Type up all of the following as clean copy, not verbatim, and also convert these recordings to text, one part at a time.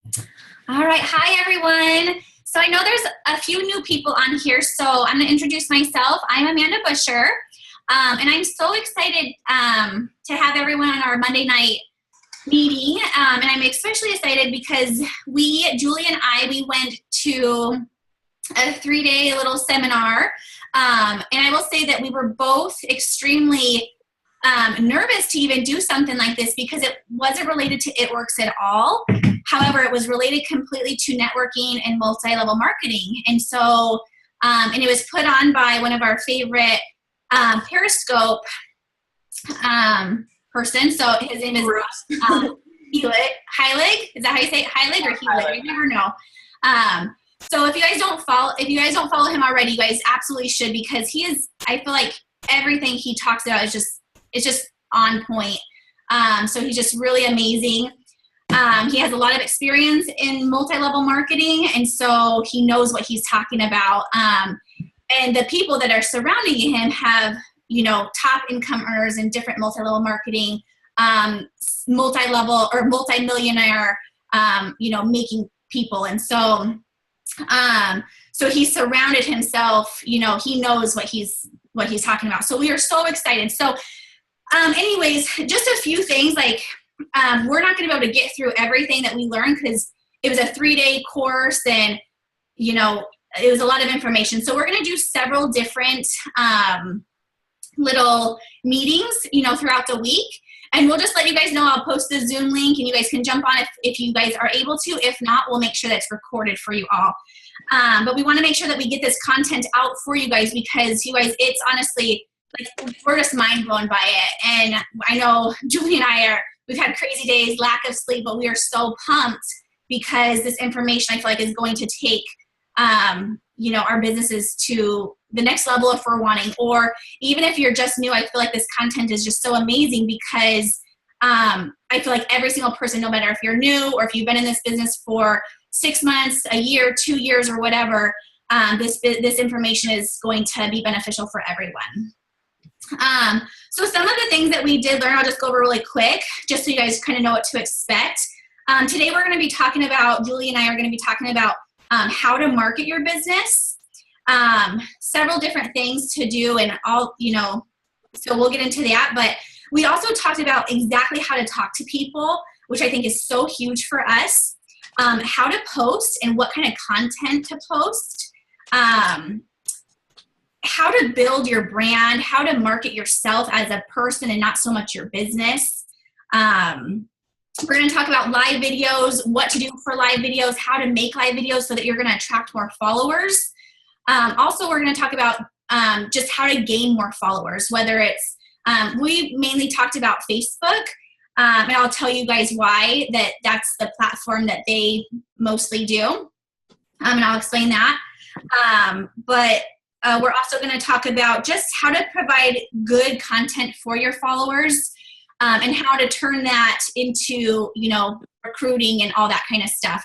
All right. Hi, everyone. So I know there's a few new people on here, so I'm going to introduce myself. I'm Amanda Busher, and I'm so excited to have everyone on our Monday night meeting. And I'm especially excited because Julie and we went to a 3-day little seminar. And I will say that we were both extremely nervous to even do something like this because it wasn't related to It Works at all. However, it was related completely to networking and multi-level marketing. And so, and it was put on by one of our favorite Periscope person. So his name is Heilig. Is that how you say it? Heilig or Heilig? I never know. So if you guys don't follow him already, you guys absolutely should, because I feel like everything he talks about it's just on point. So he's just really amazing. He has a lot of experience in multi-level marketing, and so he knows what he's talking about. And the people that are surrounding him have, top income earners in different multi-level marketing, multi-level or multi-millionaire, making people. And so, so he surrounded himself, he knows what he's talking about. So we are so excited. So, anyways, just a few things, like, we're not going to be able to get through everything that we learned because it was a 3-day course and, it was a lot of information. So we're going to do several different little meetings, throughout the week. And we'll just let you guys know. I'll post the Zoom link and you guys can jump on if you guys are able to. If not, we'll make sure that's recorded for you all. But we want to make sure that we get this content out for you guys because you guys, it's honestly, like, we're just mind blown by it. And I know Julie and we've had crazy days, lack of sleep, but we are so pumped because this information, I feel like, is going to take, our businesses to the next level if we're wanting. Or even if you're just new, I feel like this content is just so amazing because I feel like every single person, no matter if you're new or if you've been in this business for 6 months, a year, 2 years, or whatever, this information is going to be beneficial for everyone. So some of the things that we did learn, I'll just go over really quick, just so you guys kind of know what to expect. Today we're going to be talking about, Julie and I are going to be talking about how to market your business, several different things to do, and all, so we'll get into that. But we also talked about exactly how to talk to people, which I think is so huge for us, how to post and what kind of content to post, how to build your brand, how to market yourself as a person and not so much your business. We're going to talk about live videos, what to do for live videos, how to make live videos so that you're going to attract more followers. Also, we're going to talk about just how to gain more followers, whether it's, we mainly talked about Facebook, and I'll tell you guys why that's the platform that they mostly do, and I'll explain that. But we're also going to talk about just how to provide good content for your followers, and how to turn that into, recruiting and all that kind of stuff.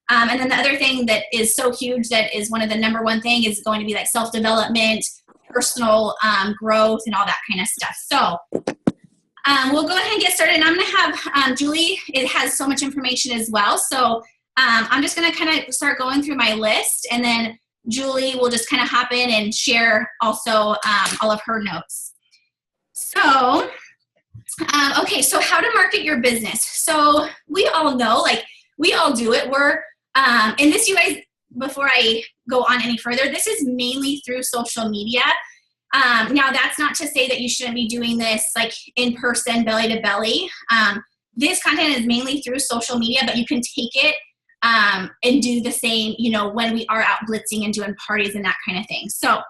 And then the other thing that is so huge, that is one of the number one thing, is going to be like self-development, personal growth, and all that kind of stuff. So we'll go ahead and get started. And I'm going to have Julie, it has so much information as well. So I'm just going to kind of start going through my list, and then Julie will just kind of hop in and share also all of her notes. So, okay, so how to market your business. So we all know, like, we all do it. And this, you guys, before I go on any further, this is mainly through social media. Now, that's not to say that you shouldn't be doing this like in person, belly to belly. This content is mainly through social media, but you can take it and do the same, when we are out blitzing and doing parties and that kind of thing. So,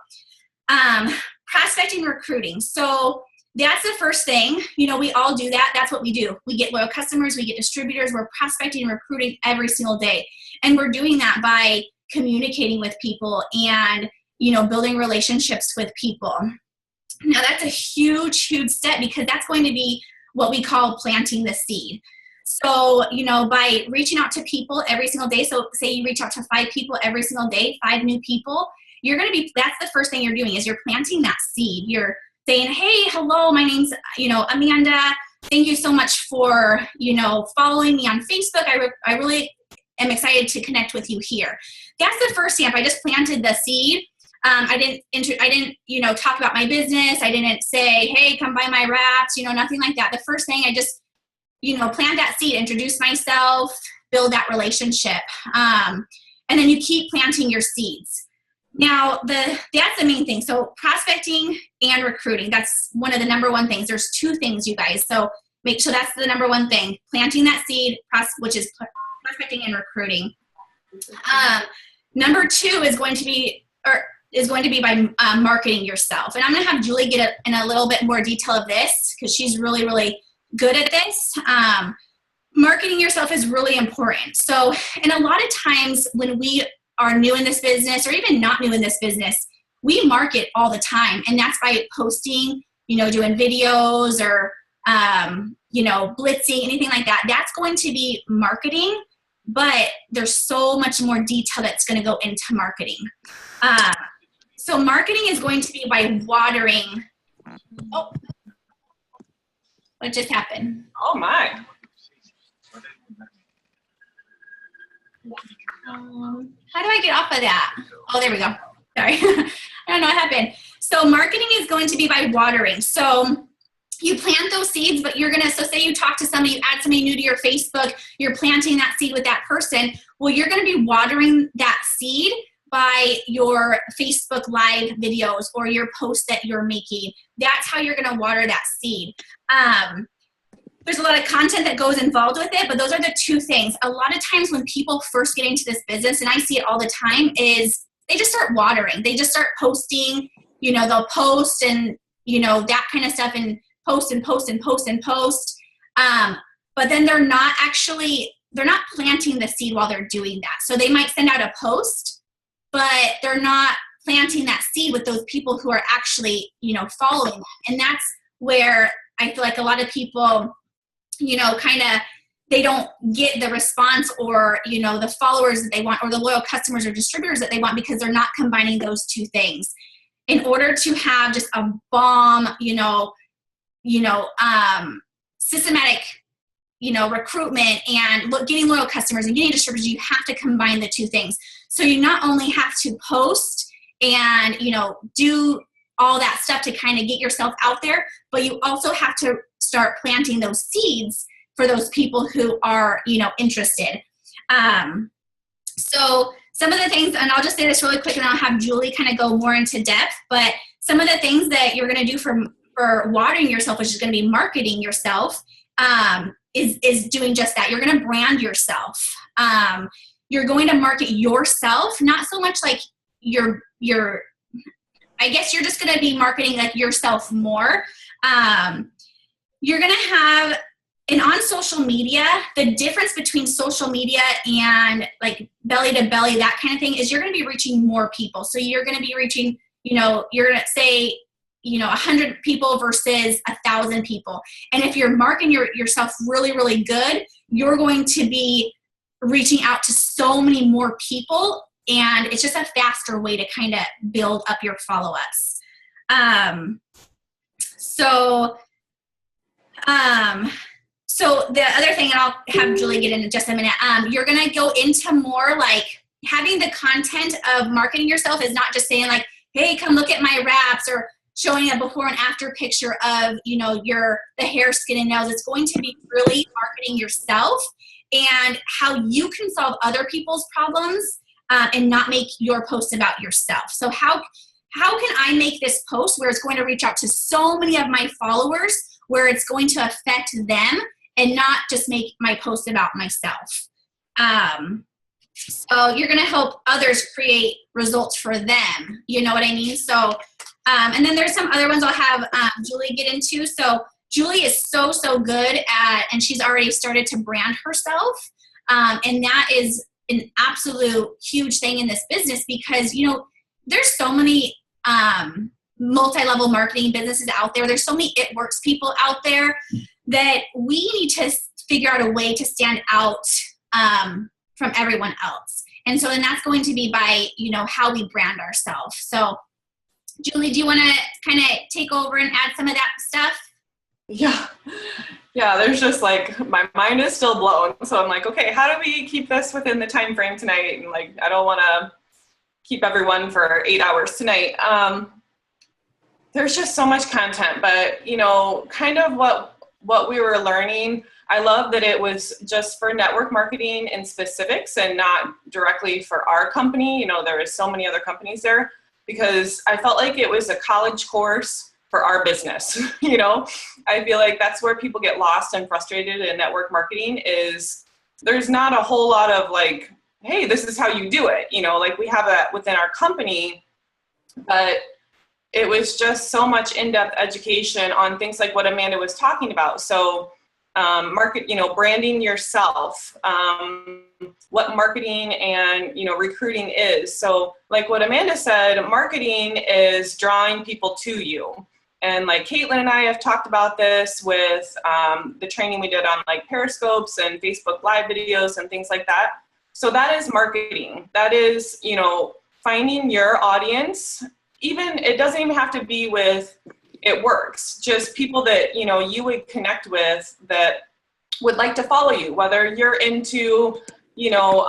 prospecting, recruiting. So that's the first thing. We all do that. That's what we do. We get loyal customers, we get distributors, we're prospecting and recruiting every single day. And we're doing that by communicating with people and, building relationships with people. Now, that's a huge, huge step, because that's going to be what we call planting the seed. So, by reaching out to people every single day, so say you reach out to 5 people every single day, 5 new people, that's the first thing you're doing, is you're planting that seed. You're saying, hey, hello, my name's, Amanda. Thank you so much for, following me on Facebook. I really am excited to connect with you here. That's the first stamp. I just planted the seed. I didn't, you know, talk about my business. I didn't say, hey, come buy my wraps, you know, nothing like that. The first thing I just, you know, plant that seed, introduce myself, build that relationship. And then you keep planting your seeds. Now, that's the main thing. So prospecting and recruiting, that's one of the number one things. There's two things, you guys. So make sure that's the number one thing, planting that seed, which is prospecting and recruiting. Number two is going to be by marketing yourself. And I'm going to have Julie get in a little bit more detail of this because she's really, really good at this. Marketing yourself is really important. So, and a lot of times when we are new in this business or even not new in this business, we market all the time. And that's by posting, you know, doing videos or, you know, blitzing, anything like that. That's going to be marketing, but there's so much more detail that's going to go into marketing. So marketing is going to be by watering. Oh, what just happened? Oh my. How do I get off of that? Oh, there we go. Sorry. I don't know what happened. So marketing is going to be by watering. So you plant those seeds, but you're going to, so say you talk to somebody, you add somebody new to your Facebook, you're planting that seed with that person. Well, you're going to be watering that seed by your Facebook Live videos or your posts that you're making. That's how you're going to water that seed. There's a lot of content that goes involved with it, but those are the two things. A lot of times when people first get into this business, and I see it all the time, is they just start watering. They just start posting, you know, they'll post and, you know, that kind of stuff and post and post and post and post. But then they're not planting the seed while they're doing that. So they might send out a post, but they're not planting that seed with those people who are actually, you know, following them. And that's where I feel like a lot of people, you know, kind of, they don't get the response or, you know, the followers that they want or the loyal customers or distributors that they want because they're not combining those two things. In order to have just a bomb, systematic, you know, recruitment and getting loyal customers and getting distributors, you have to combine the two things. So you not only have to post and, you know, do all that stuff to kind of get yourself out there, but you also have to start planting those seeds for those people who are, you know, interested. So some of the things, and I'll just say this really quick and I'll have Julie kind of go more into depth, but some of the things that you're going to do for watering yourself, which is going to be marketing yourself, is doing just that. You're going to brand yourself. You're going to market yourself, not so much like your I guess you're just going to be marketing like yourself more. You're going to have, and on social media, the difference between social media and like belly to belly, that kind of thing, is you're going to be reaching more people. So you're going to be reaching, you know, you're going to say, you know, 100 people versus 1,000 people. And if you're marketing yourself really, really good, you're going to be reaching out to so many more people. And it's just a faster way to kind of build up your follow-ups. So the other thing, and I'll have Julie get in just a minute, you're going to go into more like having the content of marketing yourself is not just saying like, hey, come look at my wraps, or showing a before and after picture of, you know, the hair, skin, and nails. It's going to be really marketing yourself and how you can solve other people's problems and not make your post about yourself. So how can I make this post where it's going to reach out to so many of my followers, where it's going to affect them and not just make my post about myself? So you're going to help others create results for them. You know what I mean? So, and then there's some other ones I'll have Julie get into. So Julie is so good at, and she's already started to brand herself. And that is an absolute huge thing in this business because, you know, there's so many multi-level marketing businesses out there. There's so many It Works people out there that we need to figure out a way to stand out from everyone else. And so then that's going to be by, you know, how we brand ourselves. So Julie, do you want to kind of take over and add some of that stuff? Yeah. Yeah, there's just like, my mind is still blown. So I'm like, okay, how do we keep this within the time frame tonight? And like, I don't want to keep everyone for 8 hours tonight. There's just so much content, but you know, kind of what we were learning, I love that it was just for network marketing in specifics and not directly for our company. You know, there is so many other companies there, because I felt like it was a college course for our business. You know, I feel like that's where people get lost and frustrated in network marketing, is there's not a whole lot of like, hey, this is how you do it. You know, like we have that within our company, but it was just so much in-depth education on things like what Amanda was talking about. So market, you know, branding yourself, what marketing and, you know, recruiting is. So like what Amanda said, marketing is drawing people to you. And like Caitlin and I have talked about this with the training we did on like Periscopes and Facebook Live videos and things like that. So that is marketing. That is, you know, finding your audience. Even, it doesn't even have to be with, it works, just people that, you know, you would connect with that would like to follow you, whether you're into, you know,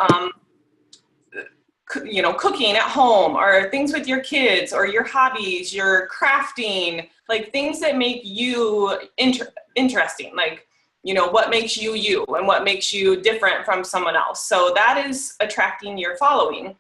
cooking at home, or things with your kids, or your hobbies, your crafting, like things that make you interesting, like, you know, what makes you you and what makes you different from someone else. So that is attracting your following.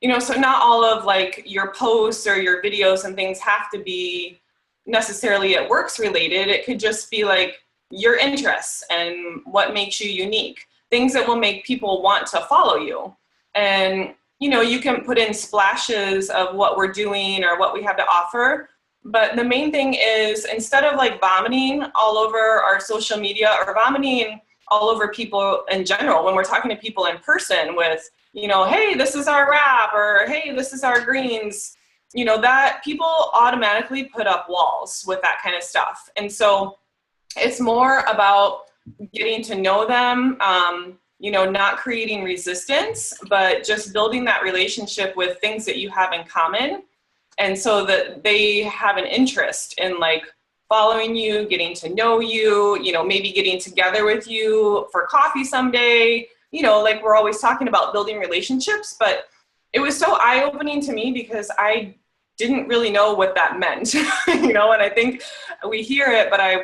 You know, so not all of like your posts or your videos and things have to be necessarily at works related. It could just be like your interests and what makes you unique, things that will make people want to follow you. And, you know, you can put in splashes of what we're doing or what we have to offer. But the main thing is, instead of like vomiting all over our social media or vomiting all over people in general, when we're talking to people in person with, you know, hey, this is our wrap, or hey, this is our greens, you know, that people automatically put up walls with that kind of stuff. And so it's more about getting to know them, you know, not creating resistance, but just building that relationship with things that you have in common. And so that they have an interest in like following you, getting to know you, you know, maybe getting together with you for coffee someday. You know, like we're always talking about building relationships, but it was so eye-opening to me because I didn't really know what that meant, you know, and I think we hear it, but I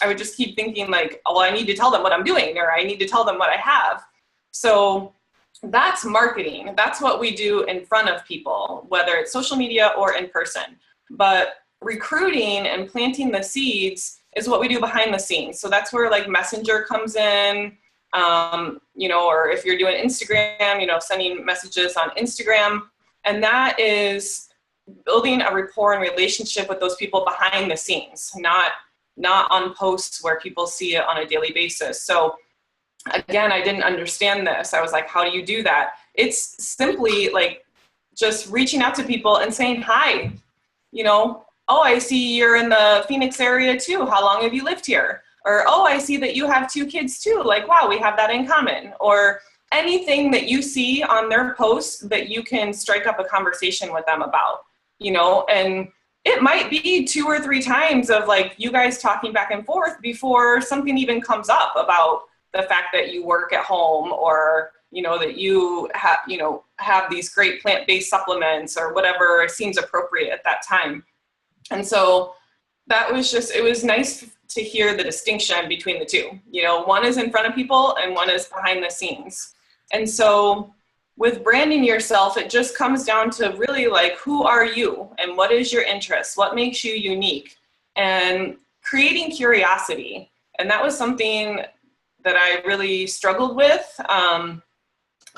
would just keep thinking like, oh, well, I need to tell them what I'm doing, or I need to tell them what I have. So that's marketing. That's what we do in front of people, whether it's social media or in person. But recruiting and planting the seeds is what we do behind the scenes. So that's where like Messenger comes in. You know, or if you're doing Instagram, you know, sending messages on Instagram. And that is building a rapport and relationship with those people behind the scenes, not on posts where people see it on a daily basis. So again, I didn't understand this. I was like, how do you do that? It's simply like just reaching out to people and saying, hi, you know, oh, I see you're in the Phoenix area too. How long have you lived here? Or, oh, I see that you have 2 kids too. Like, wow, we have that in common. Or anything that you see on their posts that you can strike up a conversation with them about, you know, and it might be 2 or 3 times of like you guys talking back and forth before something even comes up about the fact that you work at home, or, you know, that you have, you know, have these great plant-based supplements or whatever seems appropriate at that time. And so that was just, it was nice to hear the distinction between the two. You know, one is in front of people and one is behind the scenes. And so with branding yourself, it just comes down to really like, who are you and what is your interest? What makes you unique? And creating curiosity. And that was something that I really struggled with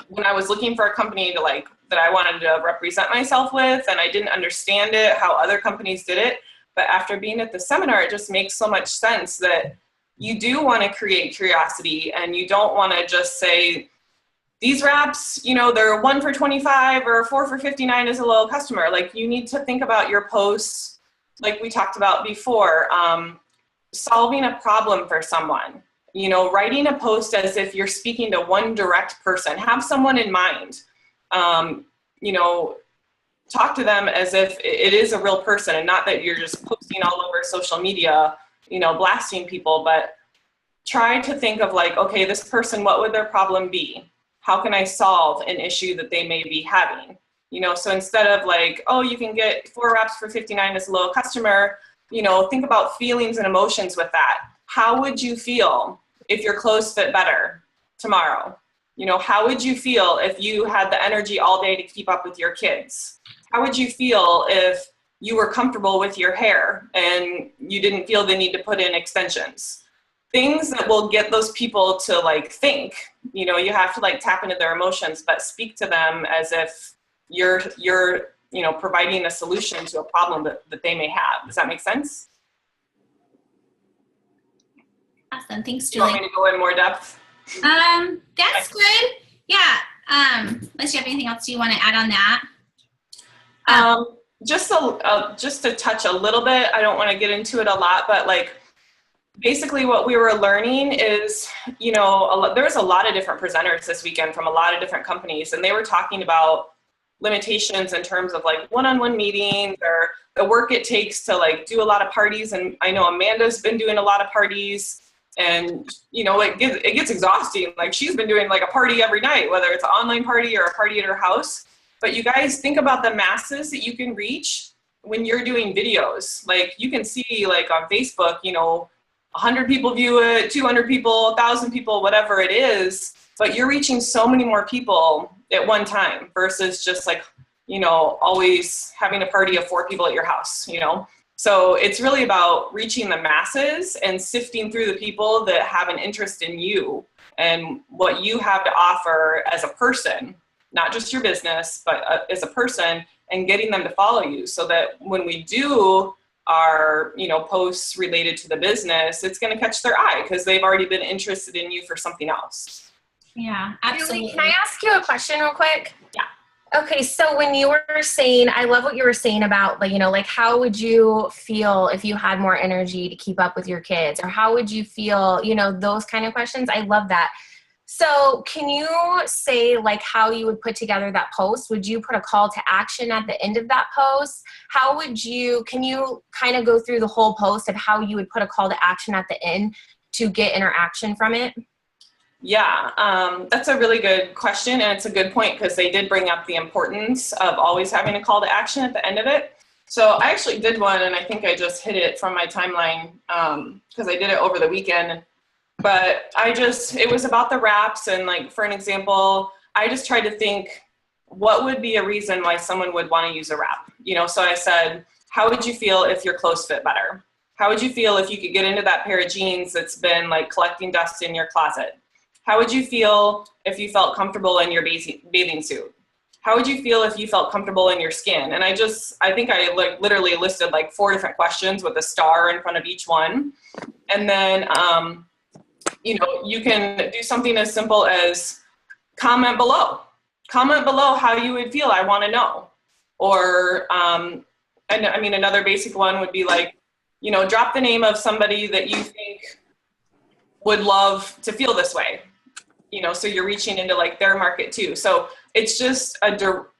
when I was looking for a company to like, that I wanted to represent myself with, and I didn't understand it, how other companies did it. But after being at the seminar, it just makes so much sense that you do want to create curiosity, and you don't want to just say, these wraps, you know, they're 1 for $25 or 4 for $59 as a loyal customer. Like, you need to think about your posts, like we talked about before, solving a problem for someone. You know, writing a post as if you're speaking to one direct person. Have someone in mind. You know, talk to them as if it is a real person, and not that you're just posting all over social media, you know, blasting people, but try to think of like, okay, this person, what would their problem be? How can I solve an issue that they may be having? You know, so instead of like, oh, you can get 4 wraps for $59 as a low customer, you know, think about feelings and emotions with that. How would you feel if your clothes fit better tomorrow? You know, how would you feel if you had the energy all day to keep up with your kids? How would you feel if you were comfortable with your hair and you didn't feel the need to put in extensions? Things that will get those people to like think. You know, you have to like tap into their emotions, but speak to them as if you're you know, providing a solution to a problem that they may have. Does that make sense? Awesome. Thanks, Do you want Julie. me to go in more depth? That's good. Yeah. Unless you have anything else you want to add on that. Just to touch a little bit, I don't want to get into it a lot, but like basically what we were learning is, you know, there was a lot of different presenters this weekend from a lot of different companies, and they were talking about limitations in terms of like one-on-one meetings or the work it takes to like do a lot of parties. And I know Amanda's been doing a lot of parties, and you know, it gets exhausting. Like she's been doing like a party every night, whether it's an online party or a party at her house. But you guys think about the masses that you can reach when you're doing videos. Like you can see like on Facebook, you know, 100 people view it, 200 people, 1,000 people, whatever it is, but you're reaching so many more people at one time versus just like, you know, always having a party of 4 people at your house, you know? So it's really about reaching the masses and sifting through the people that have an interest in you and what you have to offer as a person, not just your business, but as a person, and getting them to follow you so that when we do our, you know, posts related to the business, it's going to catch their eye because they've already been interested in you for something else. Yeah, absolutely. Julie, can I ask you a question real quick? Yeah. Okay, so when you were saying, I love what you were saying about, like, you know, like how would you feel if you had more energy to keep up with your kids, or how would you feel, you know, those kind of questions. I love that. So can you say like how you would put together that post? Would you put a call to action at the end of that post? How would you, can you kind of go through the whole post of how you would put a call to action at the end to get interaction from it? Yeah, that's a really good question, and it's a good point because they did bring up the importance of always having a call to action at the end of it. So I actually did one, and I think I just hit it from my timeline because I did it over the weekend. But it was about the wraps, and like for an example, I just tried to think what would be a reason why someone would want to use a wrap. You know, so I said, how would you feel if your clothes fit better? How would you feel if you could get into that pair of jeans that's been like collecting dust in your closet? How would you feel if you felt comfortable in your bathing suit? How would you feel if you felt comfortable in your skin? And I think I like literally listed like 4 different questions with a star in front of each one. And then, you know, you can do something as simple as comment below. Comment below how you would feel, I want to know. Or, and I mean, another basic one would be like, you know, drop the name of somebody that you think would love to feel this way. You know, so you're reaching into like their market too. So it's just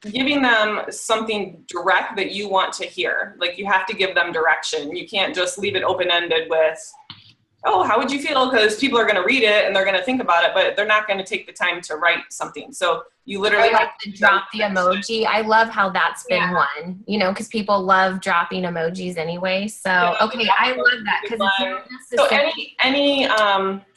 giving them something direct that you want to hear. Like you have to give them direction. You can't just leave it open-ended with, oh, how would you feel? Because people are going to read it and they're going to think about it, but they're not going to take the time to write something. So you literally have to drop the emoji. I love how that's been one, you know, because people love dropping emojis anyway. So, yeah, okay, I love that because it's so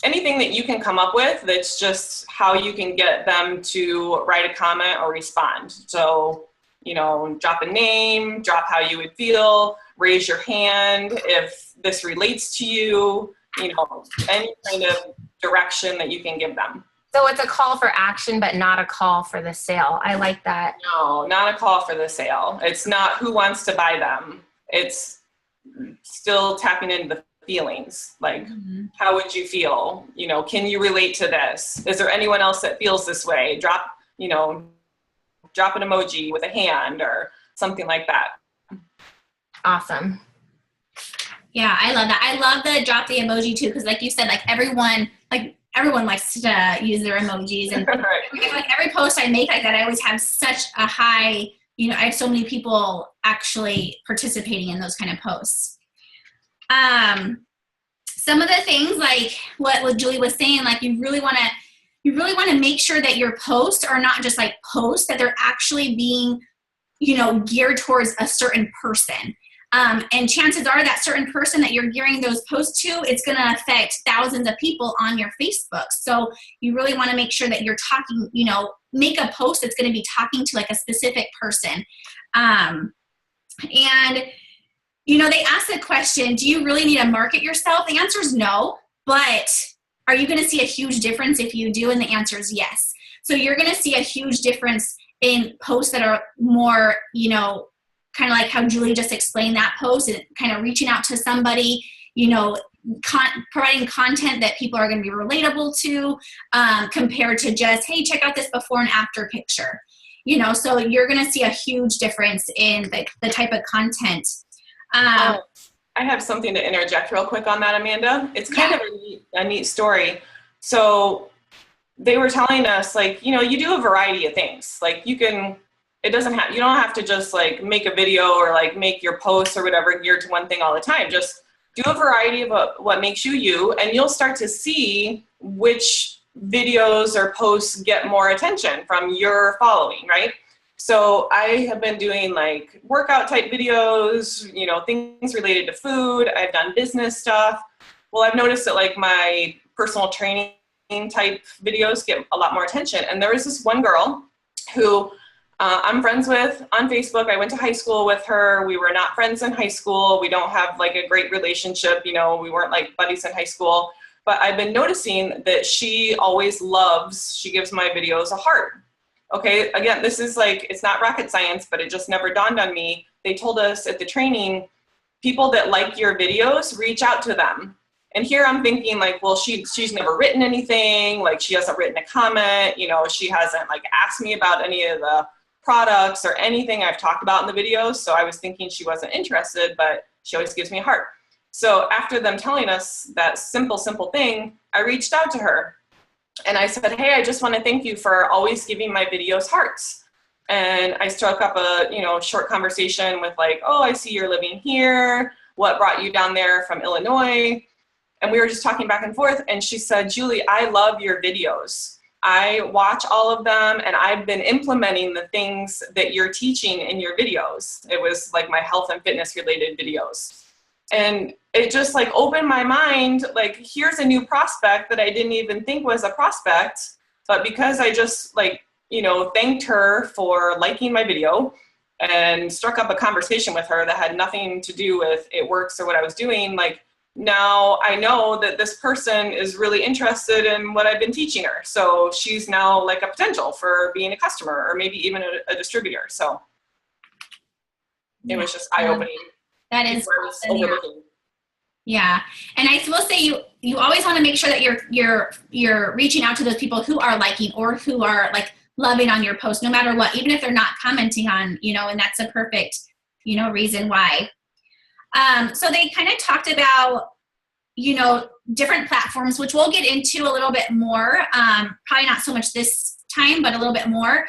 anything that you can come up with that's just how you can get them to write a comment or respond. So, you know, drop a name, drop how you would feel, raise your hand if this relates to you, you know, any kind of direction that you can give them. So it's a call for action, but not a call for the sale. I like that. No, not a call for the sale. It's not who wants to buy them. It's still tapping into the feelings. Like, how would you feel? You know, can you relate to this? Is there anyone else that feels this way? Drop an emoji with a hand or something like that. Awesome. Yeah, I love that. I love the drop the emoji too, because like you said, like everyone likes to use their emojis, and like every post I make like that, I always have such a high I have so many people actually participating in those kind of posts. Some of the things like what Julie was saying, like you really want to make sure that your posts are not just like posts, that they're actually being, geared towards a certain person. And chances are that certain person that you're gearing those posts to, it's going to affect thousands of people on your Facebook. So you really want to make sure that you're talking, make a post that's going to be talking to like a specific person. And, they ask the question, do you really need to market yourself? The answer is no, but are you going to see a huge difference if you do? And the answer is yes. So you're going to see a huge difference in posts that are more, kind of like how Julie just explained that post, and kind of reaching out to somebody, providing content that people are going to be relatable to, compared to just, hey, check out this before and after picture. So you're going to see a huge difference in the type of content. I have something to interject real quick on that, Amanda. It's kind of a neat story. So they were telling us, like, you do a variety of things. Like you don't have to just like make a video or like make your posts or whatever geared to one thing all the time. Just do a variety of what makes you you, and you'll start to see which videos or posts get more attention from your following, right? So I have been doing like workout type videos, things related to food. I've done business stuff. Well, I've noticed that like my personal training type videos get a lot more attention. And there was this one girl who I'm friends with on Facebook. I went to high school with her. We were not friends in high school. We don't have like a great relationship. We weren't like buddies in high school. But I've been noticing that she gives my videos a heart. Okay, again, this is like, it's not rocket science, but it just never dawned on me. They told us at the training, people that like your videos, reach out to them. And here I'm thinking like, well, she's never written anything. Like she hasn't written a comment. She hasn't like asked me about any of the products or anything I've talked about in the videos. So I was thinking she wasn't interested, but she always gives me a heart. So after them telling us that simple thing, I reached out to her and I said, hey, I just want to thank you for always giving my videos hearts. And I struck up a, short conversation with like, oh, I see you're living here. What brought you down there from Illinois? And we were just talking back and forth. And she said, Julie, I love your videos. I watch all of them, and I've been implementing the things that you're teaching in your videos. It was like my health and fitness related videos. And it just like opened my mind, like here's a new prospect that I didn't even think was a prospect. But because I just like, thanked her for liking my video and struck up a conversation with her that had nothing to do with It Works or what I was doing, like now I know that this person is really interested in what I've been teaching her. So she's now like a potential for being a customer or maybe even a distributor. So it was just eye-opening. That is awesome. Yeah. And I will say you always want to make sure that you're reaching out to those people who are liking or who are like loving on your post, no matter what, even if they're not commenting on, and that's a perfect, reason why. So they kind of talked about, different platforms, which we'll get into a little bit more, probably not so much this time, but a little bit more.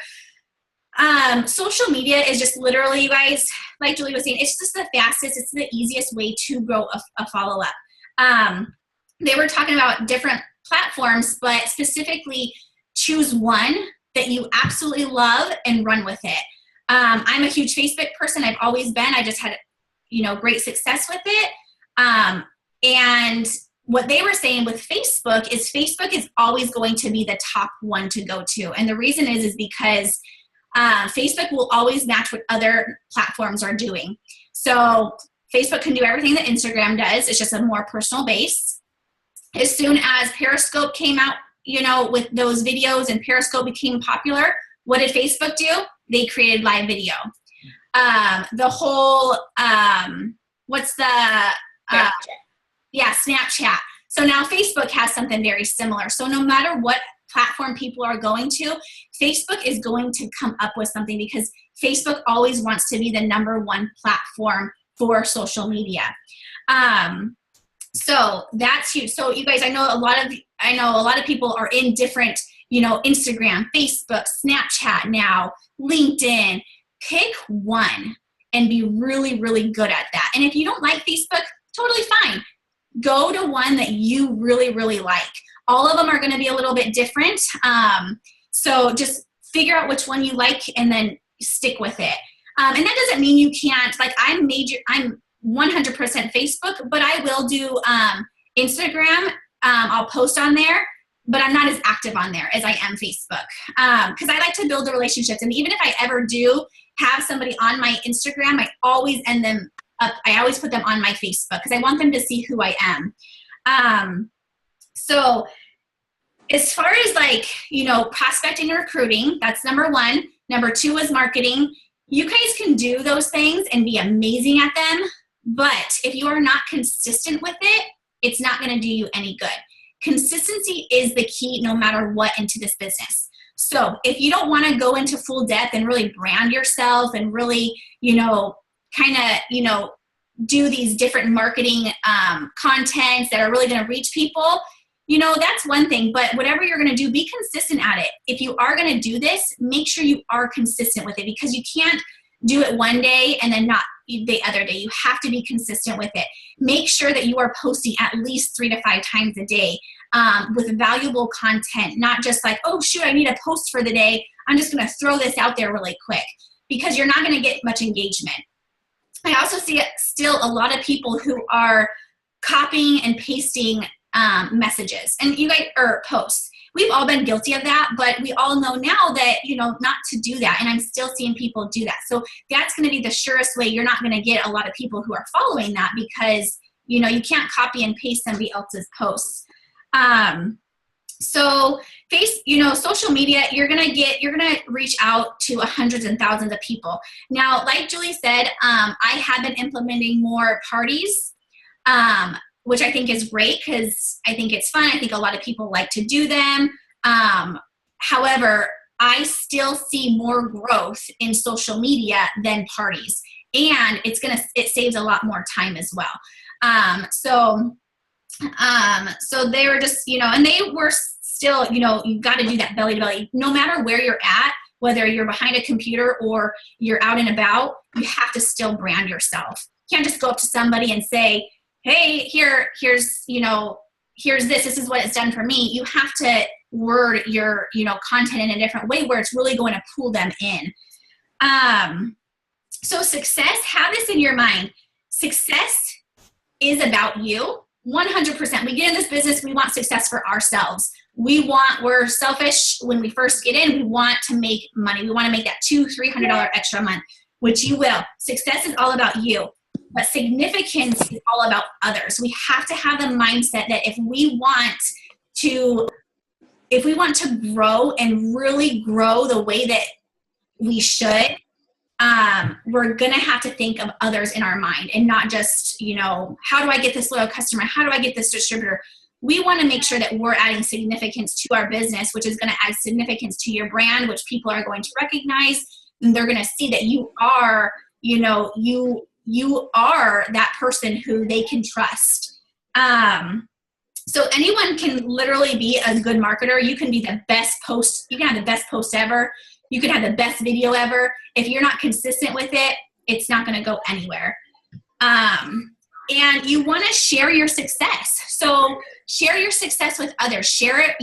Social media is just literally, you guys, like Julie was saying, it's just the fastest, it's the easiest way to grow a follow-up. They were talking about different platforms, but specifically choose one that you absolutely love and run with it. I'm a huge Facebook person. I've always been. I just had, great success with it. And what they were saying with Facebook is always going to be the top one to go to. And the reason is because Facebook will always match what other platforms are doing. So Facebook can do everything that Instagram does. It's just a more personal base. As soon as Periscope came out, with those videos and Periscope became popular, what did Facebook do? They created live video. The whole, Snapchat. So now Facebook has something very similar. So no matter what platform people are going to, Facebook is going to come up with something because Facebook always wants to be the number one platform for social media. So that's huge. So you guys, I know a lot of people are in different, Instagram, Facebook, Snapchat now, LinkedIn, Pick one and be really, really good at that. And if you don't like Facebook, totally fine. Go to one that you really, really like. All of them are going to be a little bit different. So just figure out which one you like and then stick with it. And that doesn't mean you can't, like I'm 100% Facebook, but I will do Instagram. I'll post on there, but I'm not as active on there as I am Facebook. Because I like to build the relationships. And even if I ever do have somebody on my Instagram, I always end them up. I always put them on my Facebook because I want them to see who I am. So as far as like, prospecting and recruiting, that's number one. Number two is marketing. You guys can do those things and be amazing at them. But if you are not consistent with it, it's not going to do you any good. Consistency is the key no matter what into this business. So if you don't want to go into full depth and really brand yourself and really, do these different marketing contents that are really going to reach people, that's one thing. But whatever you're going to do, be consistent at it. If you are going to do this, make sure you are consistent with it, because you can't do it one day and then not the other day. You have to be consistent with it. Make sure that you are posting at least 3 to 5 times a day with valuable content, not just like, oh, shoot, I need a post for the day. I'm just going to throw this out there really quick, because you're not going to get much engagement. I also see still a lot of people who are copying and pasting messages and posts. We've all been guilty of that, but we all know now that, not to do that. And I'm still seeing people do that. So that's going to be the surest way. You're not going to get a lot of people who are following that, because, you can't copy and paste somebody else's posts. So social media, you're going to reach out to hundreds and thousands of people. Now, like Julie said, I have been implementing more parties, which I think is great because I think it's fun. I think a lot of people like to do them. However, I still see more growth in social media than parties, and it saves a lot more time as well. So they were just, and they were still, you got to do that belly to belly, no matter where you're at, whether you're behind a computer or you're out and about, you have to still brand yourself. You can't just go up to somebody and say, hey, here's this is what it's done for me. You have to word your, content in a different way where it's really going to pull them in. So success, have this in your mind. Success is about you. 100%. We get in this business, we want success for ourselves. We're selfish when we first get in. We want to make money. We want to make that $200-$300 extra a month, which you will. Success is all about you, but significance is all about others. We have to have the mindset that if we want to grow and really grow the way that we should, we're going to have to think of others in our mind and not just, how do I get this loyal customer? How do I get this distributor? We want to make sure that we're adding significance to our business, which is going to add significance to your brand, which people are going to recognize. And they're going to see that you are, you are that person who they can trust. So anyone can literally be a good marketer. You can be the best post. You can have the best post ever. You can have the best video ever. If you're not consistent with it, it's not going to go anywhere. And you want to share your success. So share your success with others. Share it,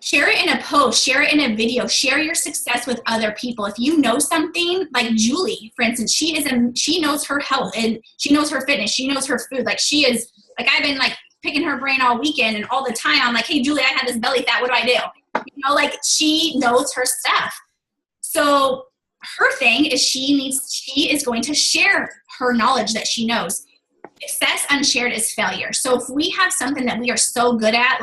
share it in a post, share it in a video, share your success with other people. If you know something, like Julie, for instance, she knows her health and she knows her fitness. She knows her food. Like I've been like picking her brain all weekend and all the time. I'm like, hey, Julie, I have this belly fat. What do I do? She knows her stuff. So her thing is she is going to share her knowledge that she knows. Success unshared is failure. So if we have something that we are so good at, if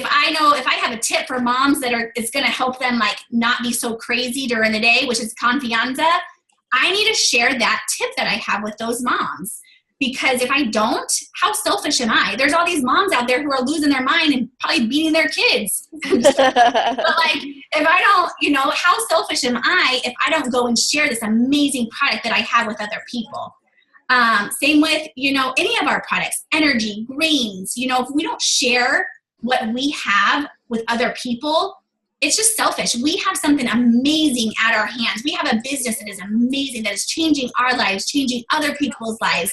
I have a tip for moms it's going to help them not be so crazy during the day, which is confianza, I need to share that tip that I have with those moms. Because if I don't, how selfish am I? There's all these moms out there who are losing their mind and probably beating their kids. But if I don't, how selfish am I if I don't go and share this amazing product that I have with other people? Same with, any of our products, energy, greens, if we don't share what we have with other people, it's just selfish. We have something amazing at our hands. We have a business that is amazing, that is changing our lives, changing other people's lives.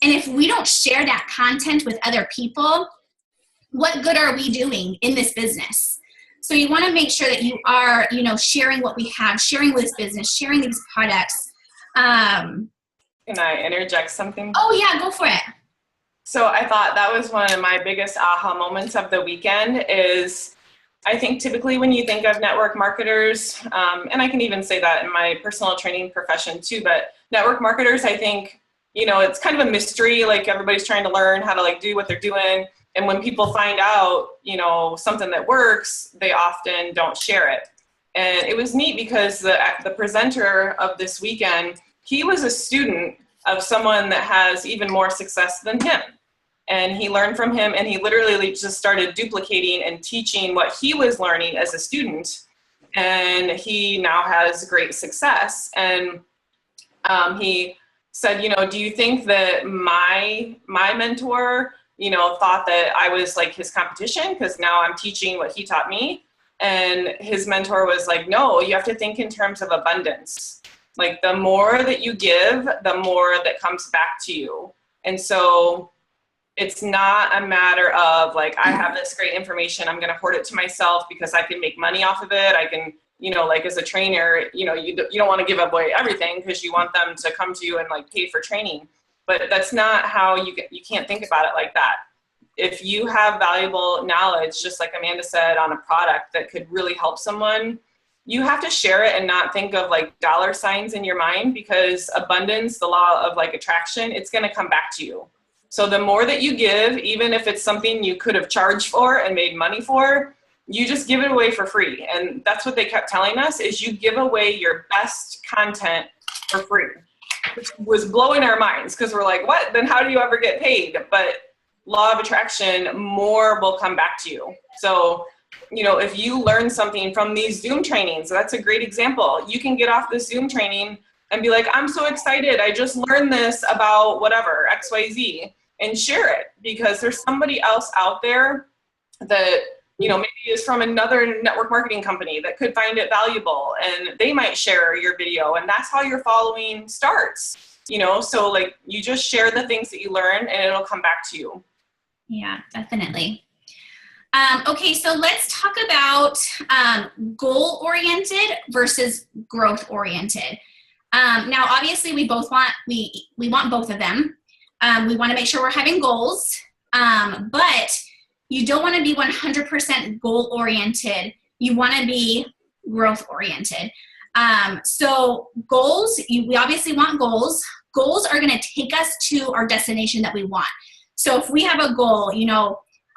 And if we don't share that content with other people, what good are we doing in this business? So you want to make sure that you are, sharing what we have, sharing this business, sharing these products. Can I interject something? Oh yeah, go for it. So I thought that was one of my biggest aha moments of the weekend is I think typically when you think of network marketers, and I can even say that in my personal training profession too, but network marketers, I think, it's kind of a mystery, like everybody's trying to learn how to like do what they're doing. And when people find out, something that works, they often don't share it. And it was neat because the presenter of this weekend, he was a student of someone that has even more success than him. And he learned from him, and he literally just started duplicating and teaching what he was learning as a student. And he now has great success. And he said, do you think that my mentor, thought that I was like his competition because now I'm teaching what he taught me? And his mentor was like, no, you have to think in terms of abundance. Like the more that you give, the more that comes back to you. And so it's not a matter of like, I have this great information, I'm going to hoard it to myself because I can make money off of it. I can, like as a trainer, you don't want to give away everything because you want them to come to you and like pay for training. But that's not how you can't think about it like that. If you have valuable knowledge, just like Amanda said, on a product that could really help someone, you have to share it and not think of like dollar signs in your mind, because abundance, the law of like attraction, it's going to come back to you. So the more that you give, even if it's something you could have charged for and made money for, you just give it away for free. And that's what they kept telling us, is you give away your best content for free, which was blowing our minds because we're like, what? Then how do you ever get paid? But law of attraction, more will come back to you. So, if you learn something from these Zoom trainings, that's a great example. You can get off the Zoom training and be like, I'm so excited. I just learned this about whatever, XYZ, and share it, because there's somebody else out there that, maybe is from another network marketing company that could find it valuable, and they might share your video, and that's how your following starts, so like you just share the things that you learn and it'll come back to you. Yeah, definitely. Okay, so let's talk about goal-oriented versus growth-oriented. Now, obviously, we want both of them. We want to make sure we're having goals, but you don't want to be 100% goal-oriented. You want to be growth-oriented. So goals, we obviously want goals. Goals are going to take us to our destination that we want. So if we have a goal,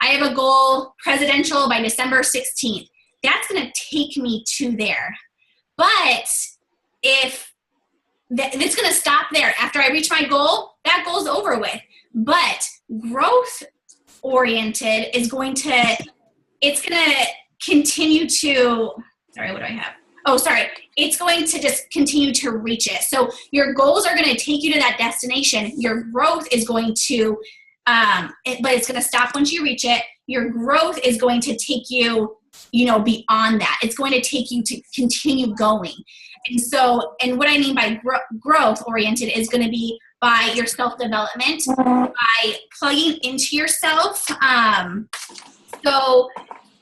I have a goal, presidential by December 16th. That's going to take me to there. But if it's going to stop there after I reach my goal, that goal's over with. But growth oriented is it's going to continue to, it's going to just continue to reach it. So your goals are going to take you to that destination. Your growth is going to, but it's going to stop once you reach it. Your growth is going to take you, beyond that. It's going to take you to continue going. And what I mean by growth oriented is going to be by your self-development, by plugging into yourself. So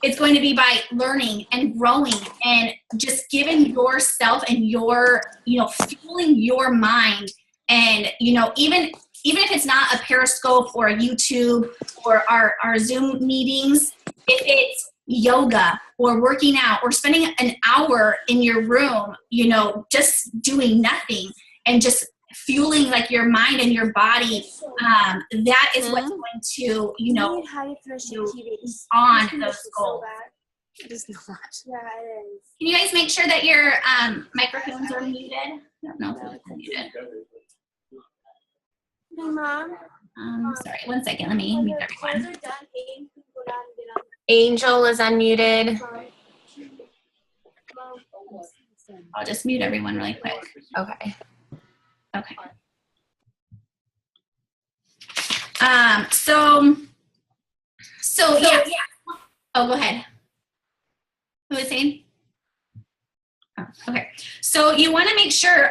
it's going to be by learning and growing and just giving yourself and your, fueling your mind. And, even if it's not a Periscope or a YouTube or our Zoom meetings, if it's yoga or working out or spending an hour in your room, just doing nothing and just fueling like your mind and your body, that is what's going to, on those goals. It is not. Yeah, it is. Can you guys make sure that your microphones are muted? I don't know if it's muted. Hey, Mom. Sorry, one second. Let me mute everyone. Angel is unmuted. I'll just mute everyone really quick. Okay. Okay. So yeah. Oh, go ahead. Who was saying? So you want to make sure,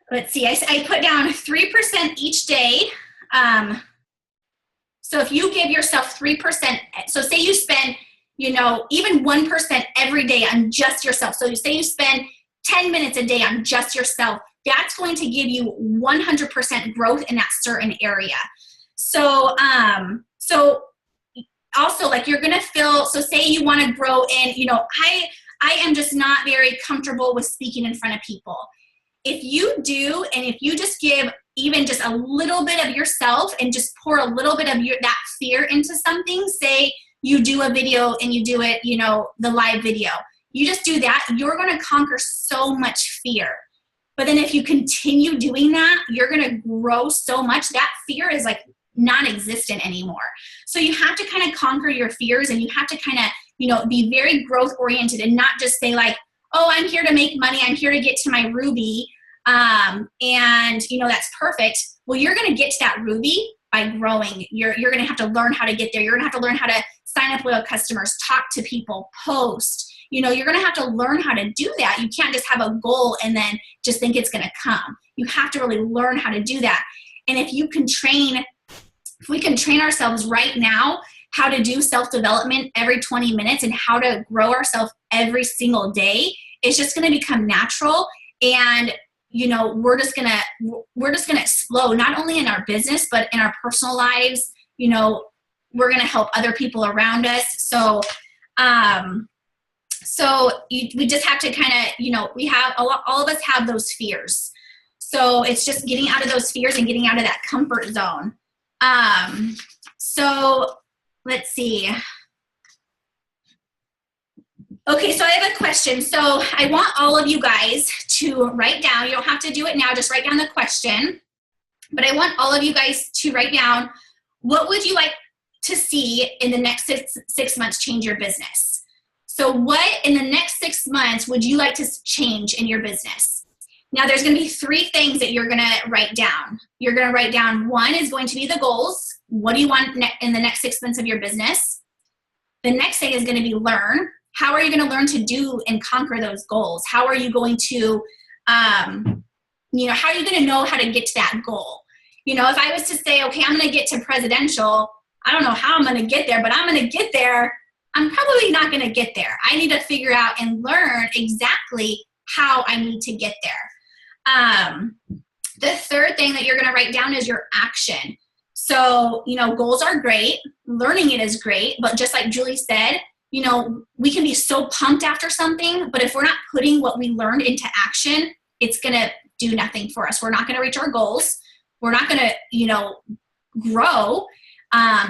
let's see, I put down 3% each day. So if you give yourself 3%, so say you spend, even 1% every day on just yourself. So you say you spend 10 minutes a day on just yourself, that's going to give you 100% growth in that certain area. So, also like you're going to feel, so say you want to grow in, I am just not very comfortable with speaking in front of people. If you do, and if you just give even just a little bit of yourself and just pour a little bit of that fear into something, say you do a video and you do it, the live video, you just do that, you're going to conquer so much fear. But then if you continue doing that, you're going to grow so much that fear is like non-existent anymore. So you have to kind of conquer your fears, and you have to kind of, be very growth oriented and not just say like, oh, I'm here to make money, I'm here to get to my Ruby, and that's perfect. Well, you're going to get to that Ruby by growing. You're going to have to learn how to get there. You're going to have to learn how to sign up loyal customers, talk to people, post. You're going to have to learn how to do that. You can't just have a goal and then just think it's going to come. You have to really learn how to do that. And if we can train ourselves right now how to do self-development every 20 minutes and how to grow ourselves every single day, it's just going to become natural. And we're just gonna explode, not only in our business but in our personal lives. We're gonna help other people around us. So we just have to kind of, we have all of us have those fears. So it's just getting out of those fears and getting out of that comfort zone. So let's see. Okay, so I have a question. So I want all of you guys to write down, you don't have to do it now, just write down the question. But I want all of you guys to write down, what would you like to see in the next six months change your business? So what in the next 6 months would you like to change in your business? Now there's going to be 3 things that you're going to write down. You're going to write down, 1 is going to be the goals. What do you want in the next 6 months of your business? The next thing is going to be learn. How are you going to learn to do and conquer those goals? How are you going to, how are you going to know how to get to that goal? If I was to say, okay, I'm going to get to presidential, I don't know how I'm going to get there, but I'm going to get there. I'm probably not going to get there. I need to figure out and learn exactly how I need to get there. The third thing that you're going to write down is your action. So, goals are great. Learning it is great. But just like Julie said, we can be so pumped after something, but if we're not putting what we learned into action, it's going to do nothing for us. We're not going to reach our goals. We're not going to, grow.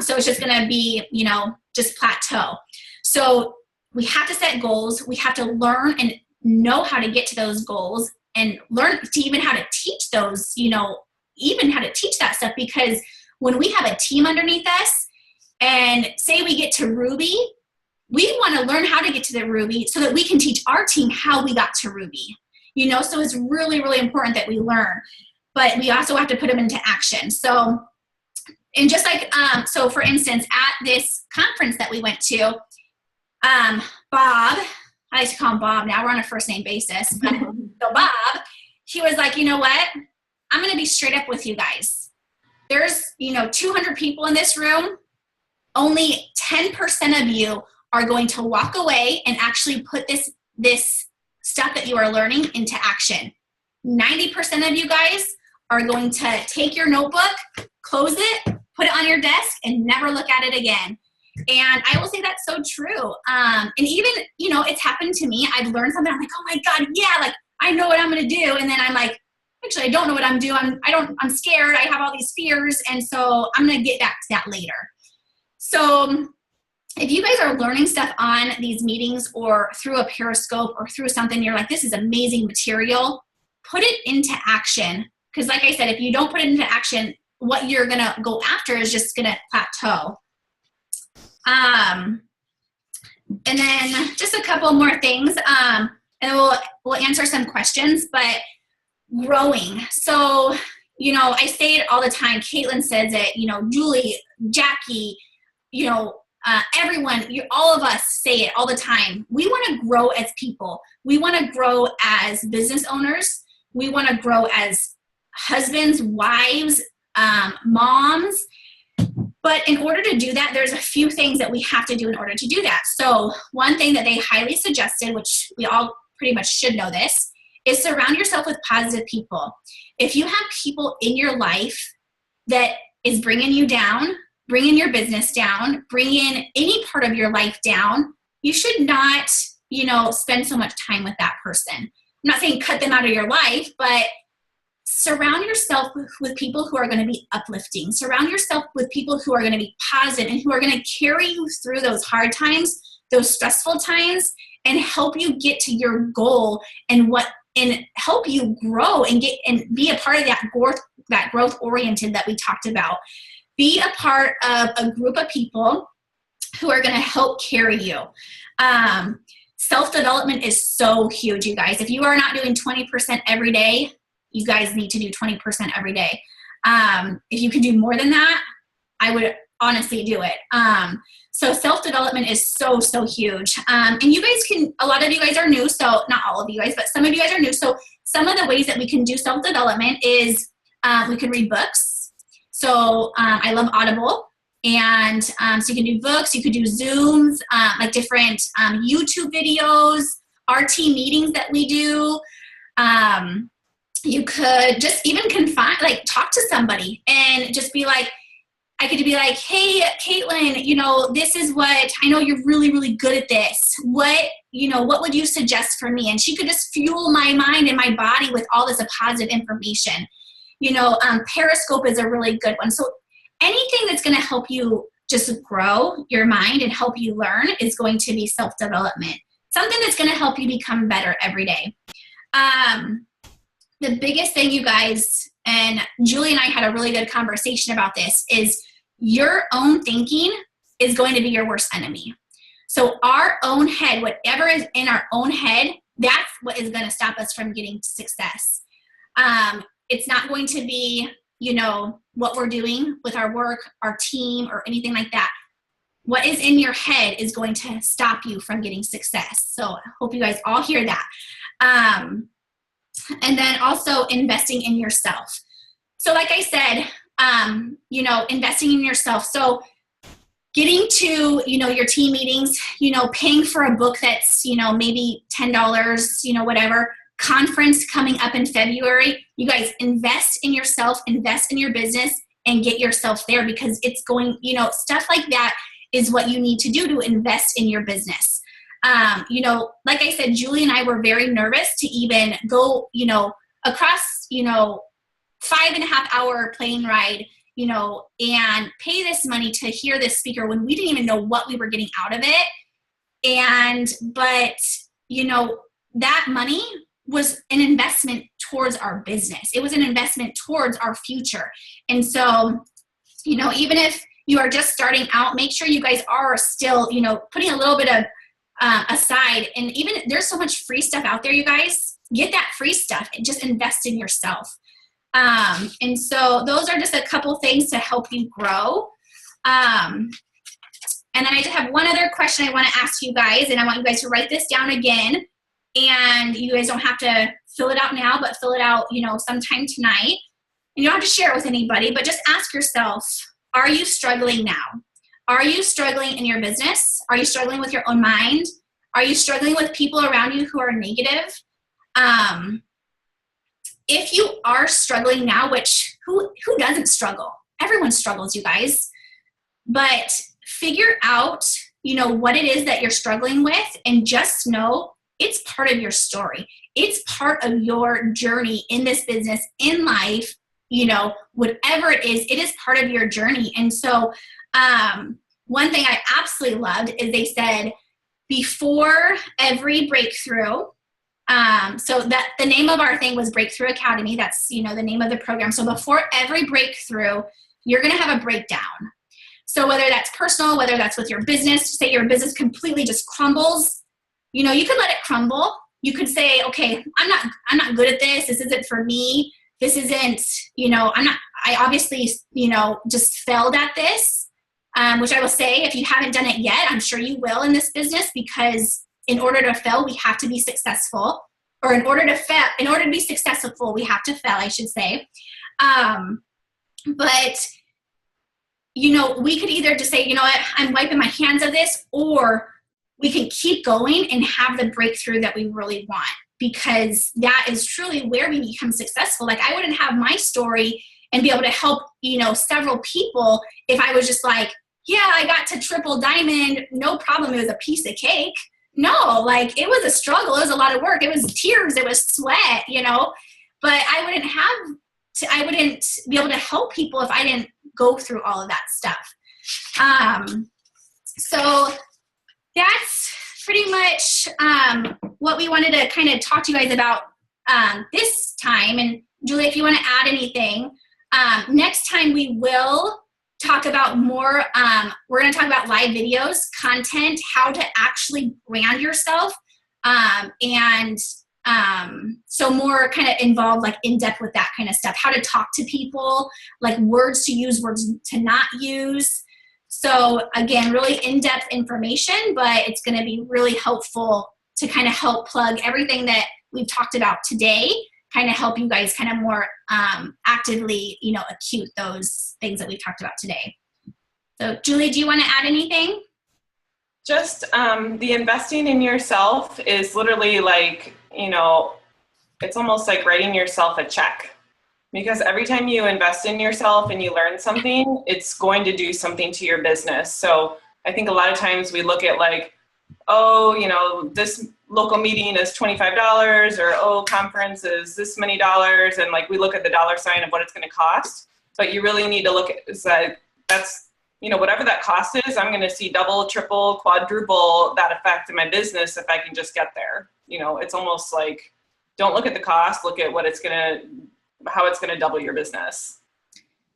So it's just going to be, just plateau. So we have to set goals. We have to learn and know how to get to those goals and learn to even how to teach those, even how to teach that stuff. Because when we have a team underneath us and say we get to Ruby, we want to learn how to get to the Ruby so that we can teach our team how we got to Ruby. So it's really, really important that we learn, but we also have to put them into action. So, and just like, so for instance, at this conference that we went to, Bob, I like to call him Bob now, we're on a first name basis, but so Bob, he was like, you know what? I'm going to be straight up with you guys. There's, 200 people in this room. Only 10% of you are going to walk away and actually put this stuff that you are learning into action. 90% of you guys are going to take your notebook, close it, put it on your desk, and never look at it again. And I will say that's so true. And even, it's happened to me. I've learned something. I'm like, oh my God, yeah, like I know what I'm going to do. And then I'm like, actually, I don't know what I'm doing. I'm scared. I have all these fears. And so I'm going to get back to that later. So if you guys are learning stuff on these meetings or through a Periscope or through something, you're like, this is amazing material, put it into action. Because like I said, if you don't put it into action, what you're going to go after is just going to plateau. And then just a couple more things, and then we'll answer some questions, but growing. So, I say it all the time. Caitlin says it, Julie, Jackie, everyone, all of us say it all the time. We want to grow as people. We want to grow as business owners. We want to grow as husbands, wives, moms. But in order to do that, there's a few things that we have to do in order to do that. So one thing that they highly suggested, which we all pretty much should know this, is surround yourself with positive people. If you have people in your life that is bringing you down, bringing your business down, bringing any part of your life down, you should not, spend so much time with that person. I'm not saying cut them out of your life, but surround yourself with people who are going to be uplifting. Surround yourself with people who are going to be positive and who are going to carry you through those hard times, those stressful times, and help you get to your goal and help you grow and be a part of that growth oriented that we talked about. Be a part of a group of people who are going to help carry you. Self-development is so huge, you guys. If you are not doing 20% every day, you guys need to do 20% every day. If you can do more than that, I would honestly do it. So self-development is so, so huge. And you guys a lot of you guys are new, so not all of you guys, but some of you guys are new. So some of the ways that we can do self-development is we can read books. So I love Audible. And so you can do books, you could do Zooms, like different YouTube videos, RT meetings that we do. You could just even talk to somebody and just be like, I could be like, hey, Caitlin, this is what, I know you're really, really good at this. What would you suggest for me? And she could just fuel my mind and my body with all this positive information. Periscope is a really good one. So anything that's going to help you just grow your mind and help you learn is going to be self-development. Something that's going to help you become better every day. The biggest thing, you guys, and Julie and I had a really good conversation about this, is your own thinking is going to be your worst enemy. So our own head, whatever is in our own head, that's what is going to stop us from getting success. It's not going to be, what we're doing with our work, our team, or anything like that. What is in your head is going to stop you from getting success. So I hope you guys all hear that. And then also investing in yourself. So like I said, investing in yourself. So getting to, your team meetings, paying for a book that's, maybe $10, whatever, conference coming up in February. You guys invest in yourself, invest in your business, and get yourself there, because it's going, stuff like that is what you need to do to invest in your business. Like I said, Julie and I were very nervous to even go, across, 5.5 hour plane ride, and pay this money to hear this speaker when we didn't even know what we were getting out of it. But that money was an investment towards our business. It was an investment towards our future. And so, even if you are just starting out, make sure you guys are still, putting a little bit of aside. And even there's so much free stuff out there, you guys. Get that free stuff and just invest in yourself. And so those are just a couple things to help you grow. And then I just have one other question I want to ask you guys, and I want you guys to write this down again. And you guys don't have to fill it out now, but fill it out, sometime tonight. And you don't have to share it with anybody, but just ask yourself, are you struggling now? Are you struggling in your business? Are you struggling with your own mind? Are you struggling with people around you who are negative? If you are struggling now, which who doesn't struggle? Everyone struggles, you guys. But figure out, what it is that you're struggling with, and just know it's part of your story. It's part of your journey in this business, in life, whatever it is part of your journey. And so one thing I absolutely loved is they said, before every breakthrough, so that the name of our thing was Breakthrough Academy. That's, the name of the program. So before every breakthrough, you're going to have a breakdown. So whether that's personal, whether that's with your business, say your business completely just crumbles, you could let it crumble. You could say, okay, I'm not good at this. This isn't for me. This isn't, I obviously, just failed at this. which I will say, if you haven't done it yet, I'm sure you will in this business, because in order to fail, we have to be successful. Or in order to be successful, we have to fail, I should say. But, we could either just say, you know what, I'm wiping my hands of this, or we can keep going and have the breakthrough that we really want, because that is truly where we become successful. Like, I wouldn't have my story and be able to help, several people if I was just like, yeah, I got to triple diamond, no problem, it was a piece of cake. No, like, it was a struggle, it was a lot of work, it was tears, it was sweat, but I wouldn't be able to help people if I didn't go through all of that stuff. So that's pretty much what we wanted to kind of talk to you guys about this time. And Julie, if you want to add anything, next time we will talk about more, we're going to talk about live videos, content, how to actually brand yourself, and so more kind of involved, like in depth with that kind of stuff, how to talk to people, like words to use, words to not use. So again, really in-depth information, but it's going to be really helpful to kind of help plug everything that we've talked about today, kind of help you guys kind of more actively, acute those things that we've talked about today. So Julie, do you want to add anything? Just the investing in yourself is literally like, it's almost like writing yourself a check. Because every time you invest in yourself and you learn something, it's going to do something to your business. So I think a lot of times we look at like, oh, this local meeting is $25, or conference is this many dollars, and like we look at the dollar sign of what it's going to cost. But you really need to look at that's whatever that cost is, I'm going to see double, triple, quadruple that effect in my business if I can just get there. It's almost like, don't look at the cost, look at what how it's going to double your business.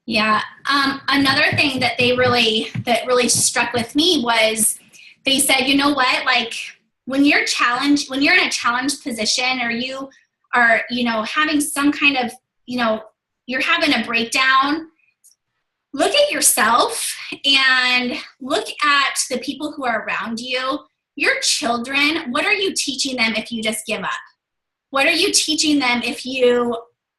Yeah. Another thing that really struck with me was they said, you know what, like when you're in a challenged position, or you are, having some kind of, you're having a breakdown, look at yourself and look at the people who are around you. Your children, what are you teaching them if you just give up? What are you teaching them if you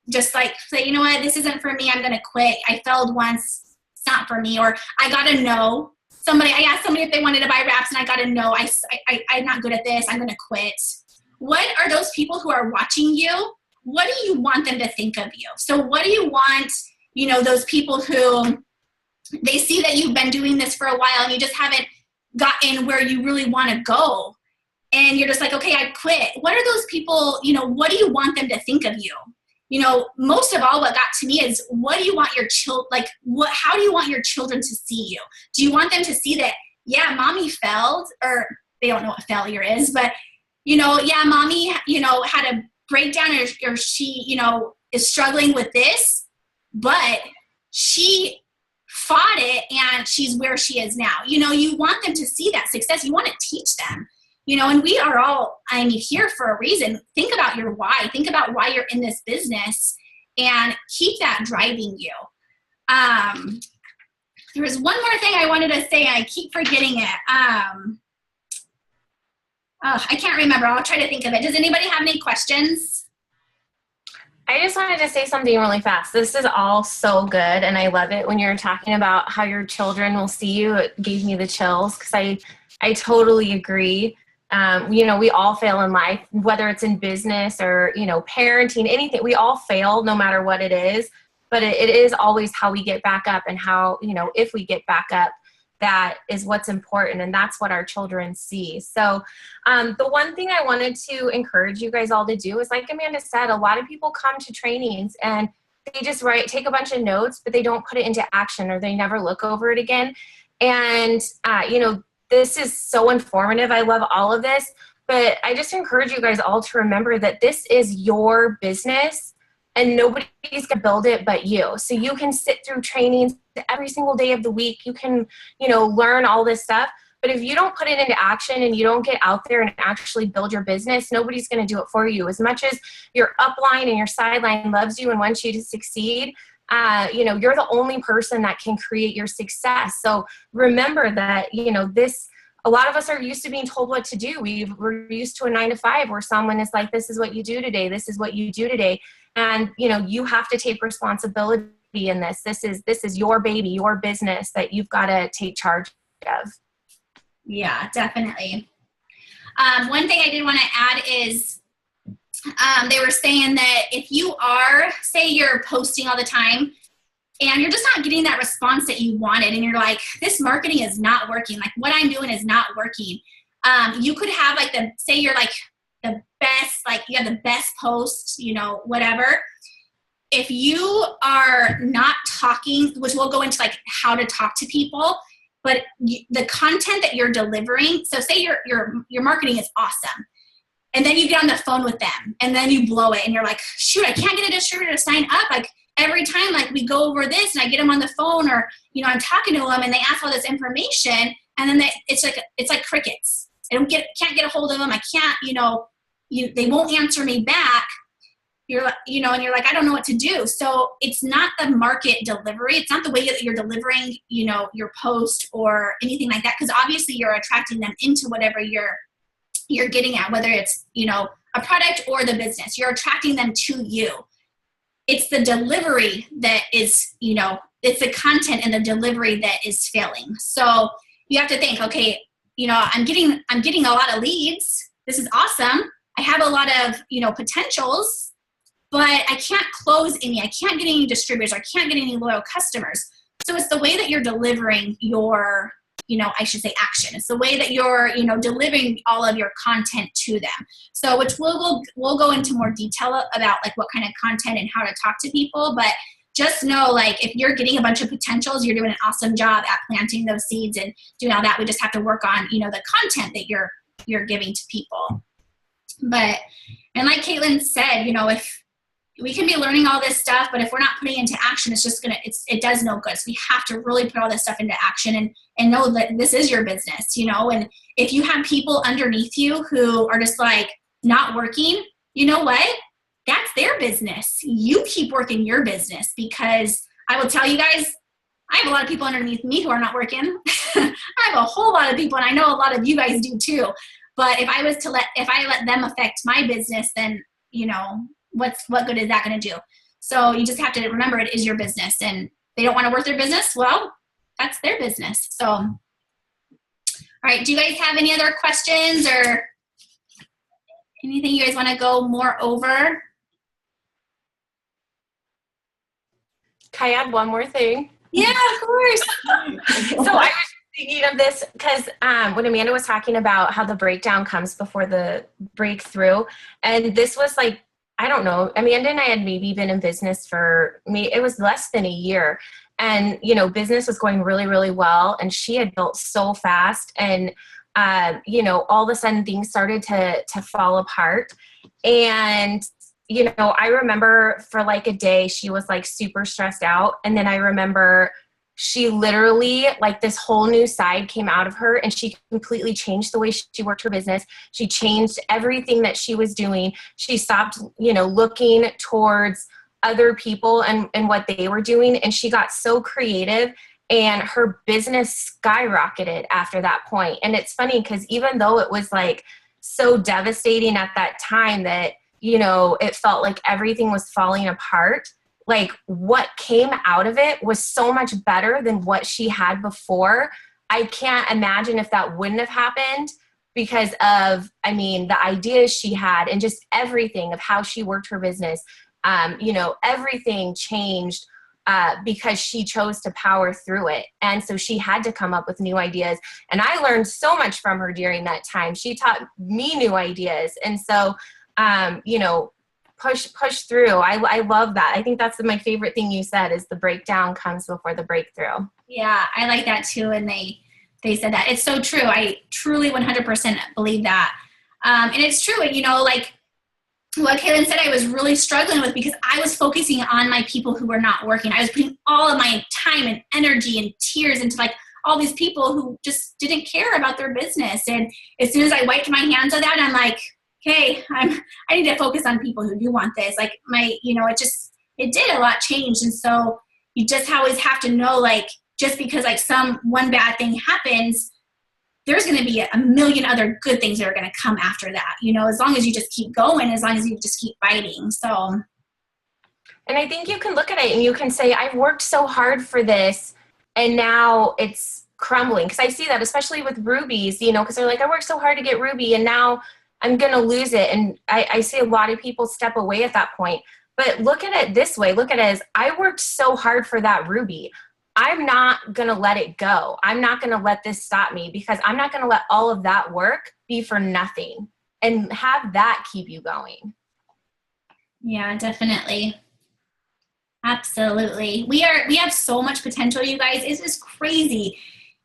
just like say, you know what, this isn't for me, I'm going to quit. I failed once, it's not for me. Or I got to know. I asked somebody if they wanted to buy wraps, and I got to know, I'm not good at this, I'm going to quit. What are those people who are watching you? What do you want them to think of you? So what do you want, those people who they see that you've been doing this for a while and you just haven't gotten where you really want to go, and you're just like, okay, I quit. What are those people, what do you want them to think of you? Most of all, what got to me is, what do you want your how do you want your children to see you? Do you want them to see that, yeah, mommy failed, or they don't know what failure is, but, yeah, mommy, had a breakdown, or she, is struggling with this, but she fought it and she's where she is now. You want them to see that success. You want to teach them. And we are all, here for a reason. Think about your why. Think about why you're in this business, and keep that driving you. There was one more thing I wanted to say, and I keep forgetting it. I can't remember. I'll try to think of it. Does anybody have any questions? I just wanted to say something really fast. This is all so good, and I love it when you're talking about how your children will see you. It gave me the chills, because I totally agree. We all fail in life, whether it's in business or, parenting, anything. We all fail no matter what it is, but it is always how we get back up, and how, if we get back up, that is what's important. And that's what our children see. So the one thing I wanted to encourage you guys all to do is, like Amanda said, a lot of people come to trainings and they just take a bunch of notes, but they don't put it into action, or they never look over it again. And, this is so informative. I love all of this, but I just encourage you guys all to remember that this is your business, and nobody's going to build it but you. So you can sit through trainings every single day of the week. You can, learn all this stuff. But if you don't put it into action and you don't get out there and actually build your business, nobody's going to do it for you. As much as your upline and your sideline loves you and wants you to succeed, you're the only person that can create your success. So remember that, a lot of us are used to being told what to do. We're used to a 9 to 5 where someone is like, this is what you do today. This is what you do today. And, you have to take responsibility in this. This is your baby, your business that you've got to take charge of. Yeah, definitely. One thing I did want to add is they were saying that if you are, say you're posting all the time and you're just not getting that response that you wanted, and you're like, this marketing is not working, like what I'm doing is not working. You could have like say you're like the best, like you have the best post, whatever. If you are not talking, which we'll go into like how to talk to people, but the content that you're delivering, so say your marketing is awesome, and then you get on the phone with them and then you blow it and you're like, shoot, I can't get a distributor to sign up. Like every time like we go over this and I get them on the phone, or, I'm talking to them and they ask all this information, and then it's like crickets. I can't get a hold of them. I can't, they won't answer me back. You're like, and you're like, I don't know what to do. So it's not the market delivery. It's not the way that you're delivering, your post or anything like that. Because obviously you're attracting them into whatever you're getting at, whether it's, a product or the business. You're attracting them to you. It's the delivery that is, it's the content and the delivery that is failing. So you have to think, okay, I'm getting a lot of leads. This is awesome. I have a lot of, potentials, but I can't close any. I can't get any distributors. I can't get any loyal customers. So it's the way that you're delivering your, I should say action. It's the way that you're, delivering all of your content to them. So which we'll go into more detail about like what kind of content and how to talk to people. But just know, like, if you're getting a bunch of potentials, you're doing an awesome job at planting those seeds and doing all that. We just have to work on, the content that you're giving to people. But, and like Caitlin said, if we can be learning all this stuff, but if we're not putting it into action, it's just it does no good. So we have to really put all this stuff into action and know that this is your business, and if you have people underneath you who are just like not working, you know what? That's their business. You keep working your business, because I will tell you guys, I have a lot of people underneath me who are not working. I have a whole lot of people, and I know a lot of you guys do too. But if I let them affect my business, then, what good is that going to do? So you just have to remember it is your business, and they don't want to work their business. Well, that's their business. So, all right. Do you guys have any other questions or anything you guys want to go more over? Can I add one more thing? Yeah, of course. So I was thinking of this because when Amanda was talking about how the breakdown comes before the breakthrough, and this was like, I don't know, Amanda and I had maybe been in business it was less than a year. And, business was going really, really well. And she had built so fast. And, all of a sudden things started to fall apart. And, I remember for like a day, she was like super stressed out. And then I remember she literally, like, this whole new side came out of her, and she completely changed the way she worked her business. She changed everything that she was doing. She stopped, looking towards other people and what they were doing. And she got so creative, and her business skyrocketed after that point. And it's funny because even though it was like so devastating at that time that, it felt like everything was falling apart, like what came out of it was so much better than what she had before. I can't imagine if that wouldn't have happened because of, the ideas she had and just everything of how she worked her business. Everything changed because she chose to power through it. And so she had to come up with new ideas. And I learned so much from her during that time. She taught me new ideas. And so, push through. I love that. I think that's my favorite thing you said is the breakdown comes before the breakthrough. Yeah, I like that too. And they said that. It's so true. I truly 100% believe that. And it's true. And, like what Caitlin said, I was really struggling with because I was focusing on my people who were not working. I was putting all of my time and energy and tears into like all these people who just didn't care about their business. And as soon as I wiped my hands of that, I'm like, okay, I need to focus on people who do want this. Like it it did, a lot changed. And so you just always have to know, like, just because like one bad thing happens, there's going to be a million other good things that are going to come after that, you know, as long as you just keep going, as long as you just keep fighting. So. And I think you can look at it and you can say, I've worked so hard for this and now it's crumbling. Because I see that, especially with rubies, you know, because they're like, I worked so hard to get ruby and now I'm going to lose it. And I see a lot of people step away at that point. But look at it this way. Look at it as, I worked so hard for that ruby. I'm not going to let it go. I'm not going to let this stop me, because I'm not going to let all of that work be for nothing, and have that keep you going. Yeah, definitely. Absolutely. We have so much potential, you guys. It's just crazy.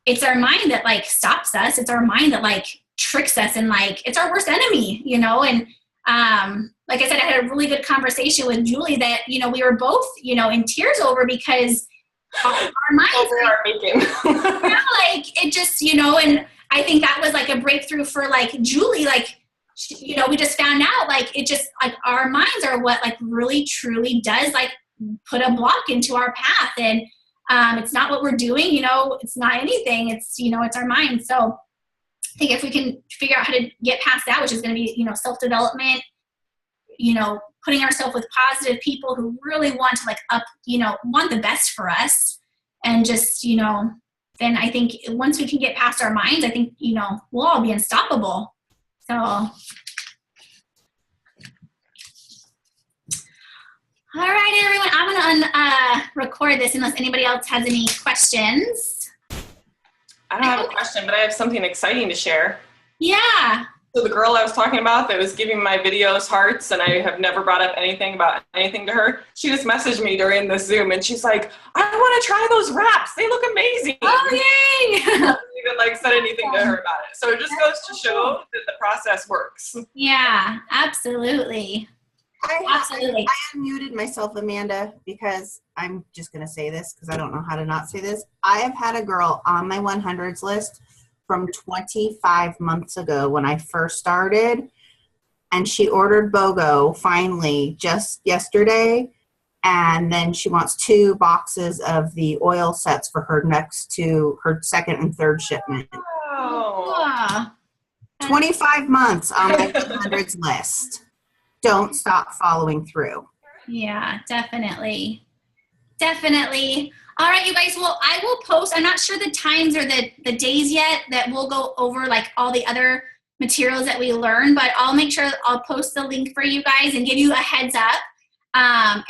It's our mind that like stops us. It's our mind that like tricks us, and like it's our worst enemy, you know. And like I said, I had a really good conversation with Julie that, you know, we were both, you know, in tears over, because our minds are making. yeah, like it just, you know. And I think that was like a breakthrough for like Julie, like, you know, we just found out like it just like our minds are what like really truly does like put a block into our path. And it's not what we're doing, you know, it's not anything, it's, you know, it's our mind. So I think if we can figure out how to get past that, which is going to be, you know, self-development, you know, putting ourselves with positive people who really want to like you know, want the best for us, and just, you know, then I think once we can get past our minds, I think, you know, we'll all be unstoppable. So all right, everyone, I'm going to record this unless anybody else has any questions. I don't have a question, but I have something exciting to share. Yeah. So the girl I was talking about that was giving my videos hearts, and I have never brought up anything about anything to her, she just messaged me during the Zoom, and she's like, I want to try those wraps. They look amazing. Oh, yay. I haven't even like said anything to her about it. So it just goes to show that the process works. Yeah, absolutely. Absolutely. I unmuted myself, Amanda, because I'm just going to say this because I don't know how to not say this. I have had a girl on my 100s list from 25 months ago when I first started, and she ordered BOGO finally just yesterday, and then she wants 2 boxes of the oil sets for her her second and third shipment. Oh. 25 months on my 100s list. Don't stop following through. Yeah, definitely. Definitely. All right, you guys. Well, I will post. I'm not sure the times or the days yet that we'll go over like all the other materials that we learn, but I'll make sure I'll post the link for you guys and give you a heads up.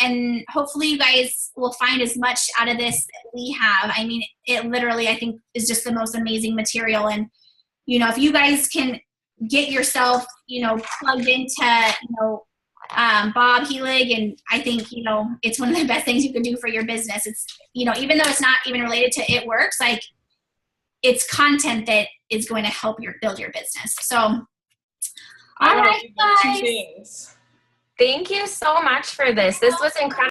And hopefully you guys will find as much out of this that we have. I mean, it literally, I think, is just the most amazing material. And, you know, if you guys can get yourself, you know, plugged into, you know, Bob Helig, and I think, you know, it's one of the best things you can do for your business. It's, you know, even though it's not even related to It Works, like it's content that is going to help build your business. So, all right, guys. Two things. Thank you so much for this. This was incredible.